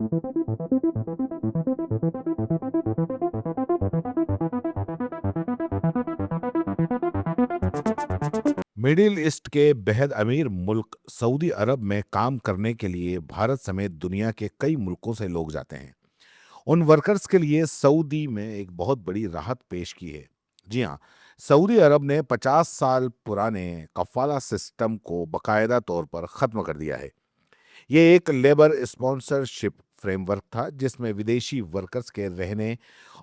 Middle east के बेहद अमीर मुल्क सऊदी अरब में काम करने के लिए भारत समेत दुनिया के कई मुल्कों से लोग जाते हैं। उन वर्कर्स के लिए सऊदी में एक बहुत बड़ी राहत पेश की है। जी हाँ, सऊदी अरब ने 50 साल पुराने कफाला सिस्टम को बाकायदा तौर पर खत्म कर दिया है। ये एक लेबर स्पॉन्सरशिप फ्रेमवर्क था जिसमें विदेशी वर्कर्स के रहने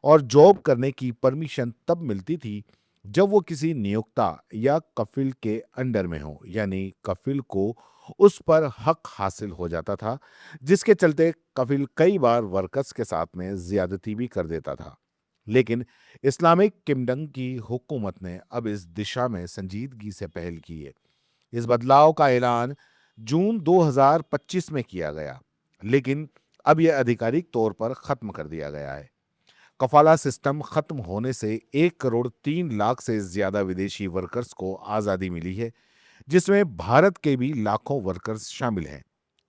और जॉब करने की परमिशन तब मिलती थी जब वो किसी नियोक्ता या कफिल के अंडर में हो, यानी कफिल को उस पर हक हासिल हो जाता था, जिसके चलते कफिल कई बार वर्कर्स के साथ में ज्यादती भी कर देता था। लेकिन इस्लामिक किंगडम की हुकूमत ने अब इस दिशा में संजीदगी से पहल की है। इस बदलाव का ऐलान जून 2025 में किया गया, लेकिन अब यह आधिकारिक तौर पर खत्म कर दिया गया है। कफाला सिस्टम खत्म होने से 1 करोड़ 3 लाख से ज्यादा विदेशी वर्कर्स को आजादी मिली है, जिसमें भारत के भी लाखों वर्कर्स शामिल हैं।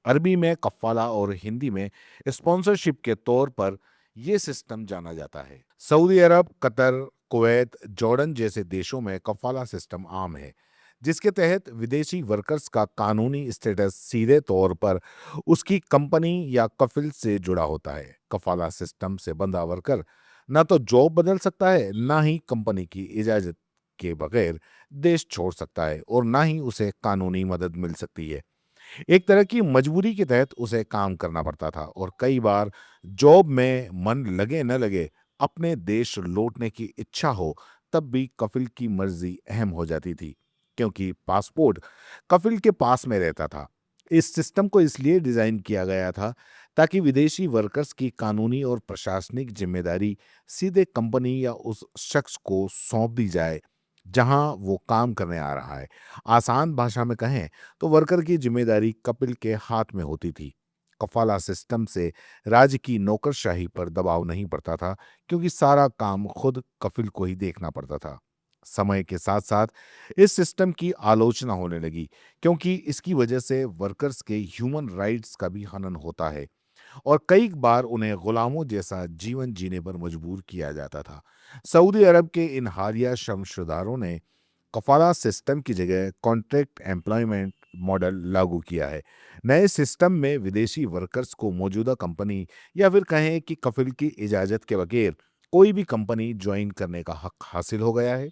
अरबी में कफाला और हिंदी में स्पॉन्सरशिप के तौर पर यह सिस्टम जाना जाता है। सऊदी अरब, कतर, कुवैत, जॉर्डन जैसे देशों में कफाला सिस्टम आम है, जिसके तहत विदेशी वर्कर्स का कानूनी स्टेटस सीधे तौर पर उसकी कंपनी या कफिल से जुड़ा होता है। कफाला सिस्टम से बंधा वर्कर ना तो जॉब बदल सकता है, ना ही कंपनी की इजाजत के बगैर देश छोड़ सकता है, और ना ही उसे कानूनी मदद मिल सकती है। एक तरह की मजबूरी के तहत उसे काम करना पड़ता था, और कई बार जॉब में मन लगे न लगे, अपने देश लौटने की इच्छा हो, तब भी कफिल की मर्जी अहम हो जाती थी, क्योंकि पासपोर्ट कफिल के पास में रहता था। इस सिस्टम को इसलिए डिजाइन किया गया था ताकि विदेशी वर्कर्स की कानूनी और प्रशासनिक जिम्मेदारी सीधे कंपनी या उस शख्स को सौंप दी जाए जहां वो काम करने आ रहा है। आसान भाषा में कहें तो वर्कर की जिम्मेदारी कपिल के हाथ में होती थी। कफाला सिस्टम से राज्य की नौकरशाही पर दबाव नहीं पड़ता था, क्योंकि सारा काम खुद कफिल को ही देखना पड़ता था। समय के साथ साथ इस सिस्टम की आलोचना होने लगी, क्योंकि इसकी वजह से वर्कर्स के ह्यूमन राइट्स का भी हनन होता है, और कई बार उन्हें गुलामों जैसा जीवन जीने पर मजबूर किया जाता था। सऊदी अरब के इन हालिया श्रम सुधारों ने कफाला सिस्टम की जगह कॉन्ट्रैक्ट एम्प्लॉयमेंट मॉडल लागू किया है। नए सिस्टम में विदेशी वर्कर्स को मौजूदा कंपनी या फिर कहें कि कफिल की इजाजत के बगैर कोई भी कंपनी ज्वाइन करने का हक हासिल हो गया है,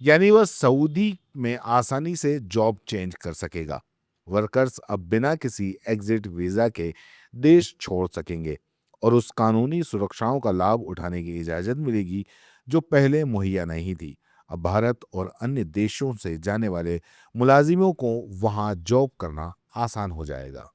यानी वह सऊदी में आसानी से जॉब चेंज कर सकेगा। वर्कर्स अब बिना किसी एग्जिट वीजा के देश छोड़ सकेंगे, और उस कानूनी सुरक्षाओं का लाभ उठाने की इजाजत मिलेगी जो पहले मुहैया नहीं थी। अब भारत और अन्य देशों से जाने वाले मुलाजिमों को वहां जॉब करना आसान हो जाएगा।